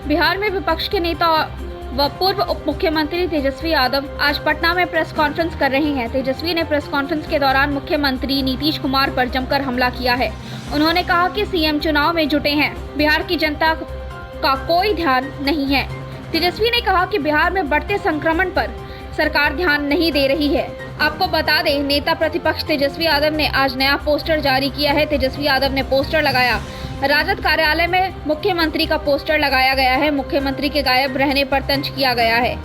बिहार में विपक्ष के नेता व पूर्व उप मुख्यमंत्री तेजस्वी यादव आज पटना में प्रेस कॉन्फ्रेंस कर रहे हैं। तेजस्वी ने प्रेस कॉन्फ्रेंस के दौरान मुख्यमंत्री नीतीश कुमार पर जमकर हमला किया है। उन्होंने कहा कि सीएम चुनाव में जुटे हैं, बिहार की जनता का कोई ध्यान नहीं है। तेजस्वी ने कहा कि बिहार में बढ़ते संक्रमण पर सरकार ध्यान नहीं दे रही है। आपको बता दें, नेता प्रतिपक्ष तेजस्वी यादव ने आज नया पोस्टर जारी किया है। तेजस्वी यादव ने पोस्टर लगाया, राजद कार्यालय में मुख्यमंत्री का पोस्टर लगाया गया है। मुख्यमंत्री के गायब रहने पर तंज किया गया है।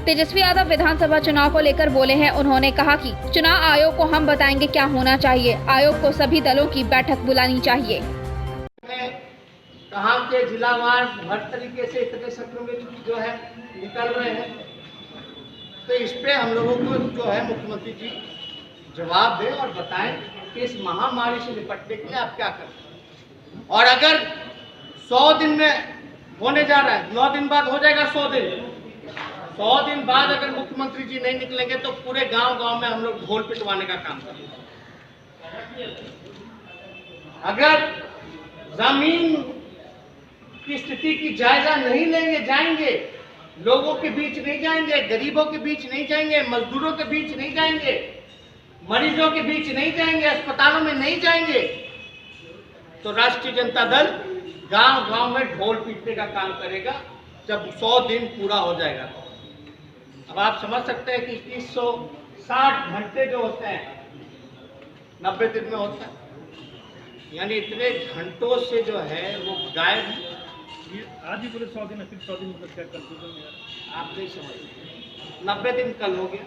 तेजस्वी यादव विधानसभा चुनाव को लेकर बोले हैं। उन्होंने कहा कि चुनाव आयोग को हम बताएंगे क्या होना चाहिए। आयोग को सभी दलों की बैठक बुलानी चाहिए। कहाँ के जिलावार हर तरीके से इतने संक्रमित जो है निकल रहे हैं, तो इस पे हम लोगों को जो है मुख्यमंत्री जी जवाब दें और बताएं कि इस महामारी से निपटने के लिए आप क्या करें। और अगर 100 दिन में होने जा रहा है, 9 दिन बाद हो जाएगा 100 दिन बाद अगर मुख्यमंत्री जी नहीं निकलेंगे तो पूरे गांव-गांव में हम लोग ढोल पिटवाने का काम करेंगे। अगर जमीन की स्थिति की जायजा नहीं लेंगे, जाएंगे लोगों के बीच नहीं जाएंगे, गरीबों के बीच नहीं जाएंगे, मजदूरों के बीच नहीं जाएंगे, मरीजों के बीच नहीं जाएंगे, अस्पतालों में नहीं जाएंगे, तो राष्ट्रीय जनता दल गांव-गांव में ढोल पीटने का काम करेगा जब 100 दिन पूरा हो जाएगा। अब आप समझ सकते हैं कि 360 घंटे जो होते हैं 90 दिन में होता है, यानी इतने घंटों से जो है वो गायब है। आज ही पूरे 100 दिन, फिर 100 दिन मतलब क्या कंफ्यूजन आप नहीं समझ। 90 दिन कल हो गया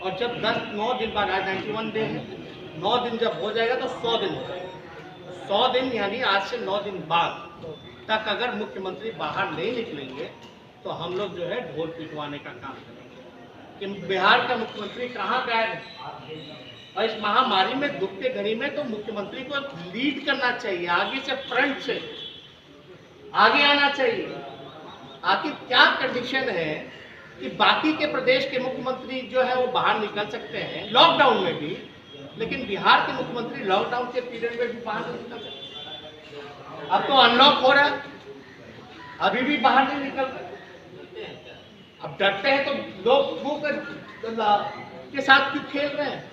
और जब 9 दिन बाद, आज 91 डे है, 9 दिन जब हो जाएगा तो 100 दिन हो जाएगा। 100 दिन यानी आज से 9 दिन बाद तक अगर मुख्यमंत्री बाहर नहीं निकलेंगे तो हम लोग जो है ढोल पिटवाने का काम करेंगे कि बिहार का मुख्यमंत्री कहाँ गायब है। और इस महामारी में दुख के घड़ी में तो मुख्यमंत्री को लीड करना चाहिए, आगे से फ्रंट से आगे आना चाहिए। आखिर क्या कंडीशन है कि बाकी के प्रदेश के मुख्यमंत्री जो है वो बाहर निकल सकते हैं लॉकडाउन में भी, लेकिन बिहार के मुख्यमंत्री लॉकडाउन के पीरियड में भी बाहर नहीं निकल सकते। अब तो अनलॉक हो रहा है, अभी भी बाहर नहीं निकल रहे। अब डरते हैं तो लोग मुंह के साथ क्यों खेल रहे हैं?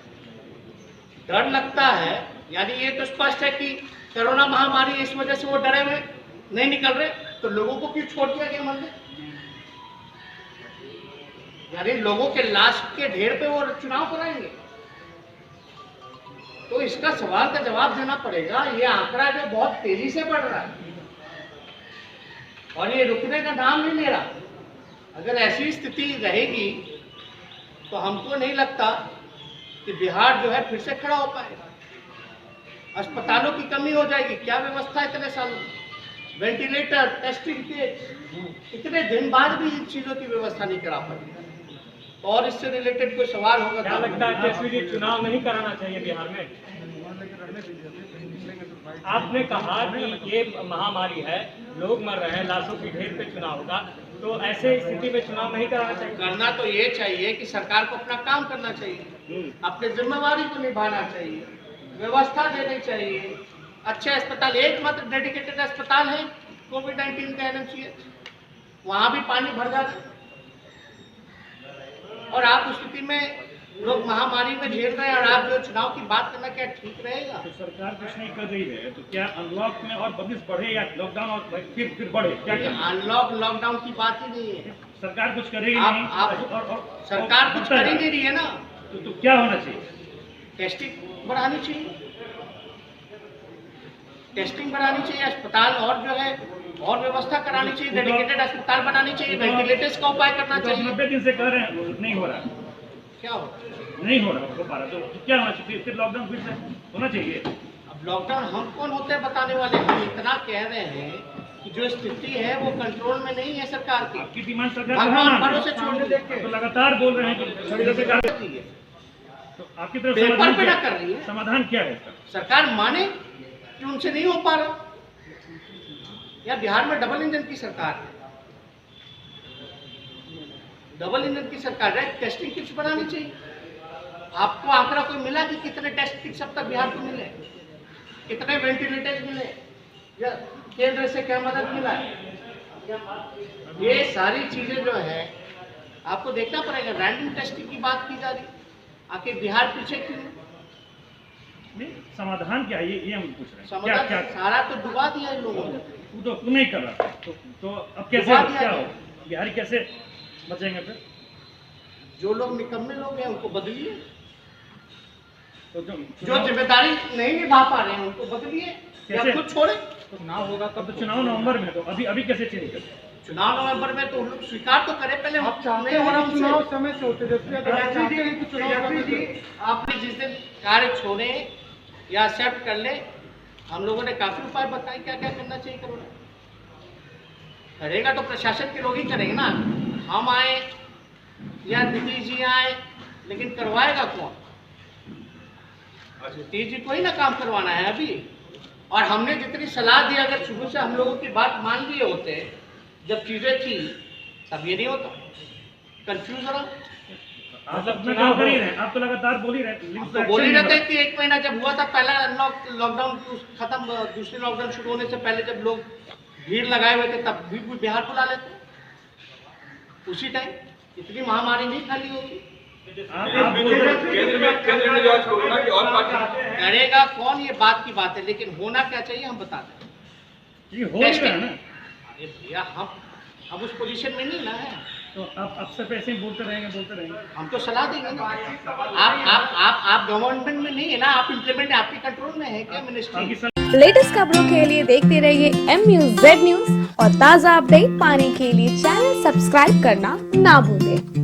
डर लगता है, यानी ये तो स्पष्ट है कि कोरोना महामारी इस वजह से वो डरे हुए नहीं निकल रहे, तो लोगों को क्यों छोड़ दिया गया मन में? यानी लोगों के लाश के ढेर पे वो चुनाव कराएंगे, तो इसका सवाल का जवाब देना पड़ेगा। ये आंकड़ा जो बहुत तेजी से बढ़ रहा है और ये रुकने का नाम नहीं ले रहा। अगर ऐसी स्थिति रहेगी तो हमको नहीं लगता कि बिहार जो है फिर से खड़ा हो पाएगा। अस्पतालों की कमी हो जाएगी। क्या व्यवस्था इतने सालों में, वेंटिलेटर, टेस्टिंग किट, इतने दिन बाद भी इन चीजों की व्यवस्था नहीं करा पाएगी। और इससे रिलेटेड कोई सवाल होगा? क्या लगता है तेजस्वी चुनाव नहीं कराना चाहिए बिहार में? आपने कहा कि ये महामारी है, लोग मर रहे हैं, लाशों की ढेर पे चुनाव होगा, तो ऐसे स्थिति में चुनाव नहीं कराना चाहिए? करना तो ये चाहिए कि सरकार को अपना काम करना चाहिए, अपनी जिम्मेवारी को निभाना चाहिए, व्यवस्था देनी चाहिए। अच्छे अस्पताल, एकमात्र डेडिकेटेड अस्पताल है कोविड-19 का NMCH, वहाँ भी पानी भर जाता है और आप उस स्थिति में लोग महामारी में झेल रहे हैं और आप जो चुनाव की बात करना, क्या ठीक रहेगा? तो सरकार कुछ नहीं कर रही है, तो क्या अनलॉक में और बंदिश बढ़े या लॉकडाउन और फिर बढ़े? क्या अनलॉक लॉकडाउन की बात ही नहीं है। सरकार कुछ करेगी नहीं और सरकार कुछ कर ही नहीं रही है ना, तो क्या होना चाहिए? टेस्टिंग बढ़ानी चाहिए, टेस्टिंग बढ़ानी चाहिए, अस्पताल और जो है और व्यवस्था करानी चाहिए, डेडिकेटेड अस्पताल बनानी चाहिए, वेंटिलेटर्स का उपाय करना चाहिए। 90 दिन से कर रहे हैं, नहीं हो रहा। क्या हो नहीं हो रहा, हो पा रहा, तो क्या होना चाहिए? फिर लॉकडाउन फिर से होना चाहिए। अब लॉकडाउन हम कौन होते हैं बताने वाले? हम इतना कह रहे हैं कि जो स्थिति है वो कंट्रोल में नहीं है सरकार की। आपकी डिमांड सरकार भगवान भरोसे छोड़ने देते तो लगातार बोल रहे हैं कि तो आपकी तरफ पेपर पे ना कर रही है। समाधान क्या है इसका? सरकार माने कि उनसे नहीं हो पा रहा, या बिहार में डबल इंजन की सरकार है, डबल इंजन की सरकार है। टेस्टिंग किट्स बनानी चाहिए। आपको आंकड़ा कोई मिला कि कितने टेस्ट किट्स अब तक बिहार को मिले, कितने वेंटिलेटर्स मिले, या केंद्र से क्या मदद मिला है? ये सारी चीजें जो है आपको देखना पड़ेगा। रैंडम टेस्टिंग की बात की जा रही, आखिर बिहार पीछे क्यों? नहीं, समाधान क्या है ये हम पूछ रहे हैं। क्या समाधान क्या सारा तो डुबा दिया इन लोगों ने। तू नहीं कर रहा तो अब कैसे डुबा दिया क्या है। हो बिहारी कैसे बचेंगे फिर? जो लोग निकम्मे लोग हैं उनको बदलिए, तो जो जिम्मेदारी नहीं निभा पा रहे हैं उनको बदलिए या कैसे? खुद छोड़े। चुनाव होगा तब तो चुनाव नवंबर में, तो अभी कैसे चेंज करें? चुनाव नवंबर में तो हम लोग स्वीकार तो करें पहले। आप चाहते नहीं हो रहा हैं कि चुनाव उनसे। समय से होते जैसे अगर आप चाहते हैं कि चुनाव समय से हो। आपने जिस दिन कार्य छोड़े या एक्सेप्ट कर ले, हम लोगों ने काफी उपाय बताए क्या क्या करना चाहिए करो। करेगा तो प्रशासन के लोग ही करेंगे ना, हम आए या नीतीश जी आए, लेकिन करवाएगा कौन? नीतीश जी को ही ना काम करवाना है अभी। और हमने जितनी सलाह दी, अगर शुरू से हम लोगों की बात मान लिए होते जब चीजें थी, तब ये नहीं होता। कंफ्यूज हो रहा। आप अपना काम कर ही रहे हैं, आप तो लगातार बोल ही रहे हैं, हम तो बोल ही रहते कि 1 महीना जब हुआ था पहला लॉकडाउन खत्म, दूसरी लॉकडाउन शुरू होने से पहले जब लोग भीड़ लगाए हुए थे तब भी बिहार बुला लेते उसी टाइम। इतनी महामारी नहीं फैली होगी। आप बोल रहे हैं केंद्र में जो है कोरोना की और पार्टी करेगा कौन, ये बात की बात है, लेकिन होना क्या चाहिए हम बता दें। ये हो नहीं रहा है ना, अरे भैया हम उस पोजीशन में नहीं ना है। तो आप अक्सर पे ऐसे ही बोलते रहेंगे। हम तो सलाह देंगे ना। आप गवर्नमेंट में नहीं है ना, आप इम्प्लीमेंट आपके कंट्रोल में है क्या मिनिस्ट्री? आपकी लेटेस्ट खबरों के लिए देखते रहिए MUZ न्यूज और ताज़ा अपडेट पाने के लिए चैनल सब्सक्राइब करना ना भूलें।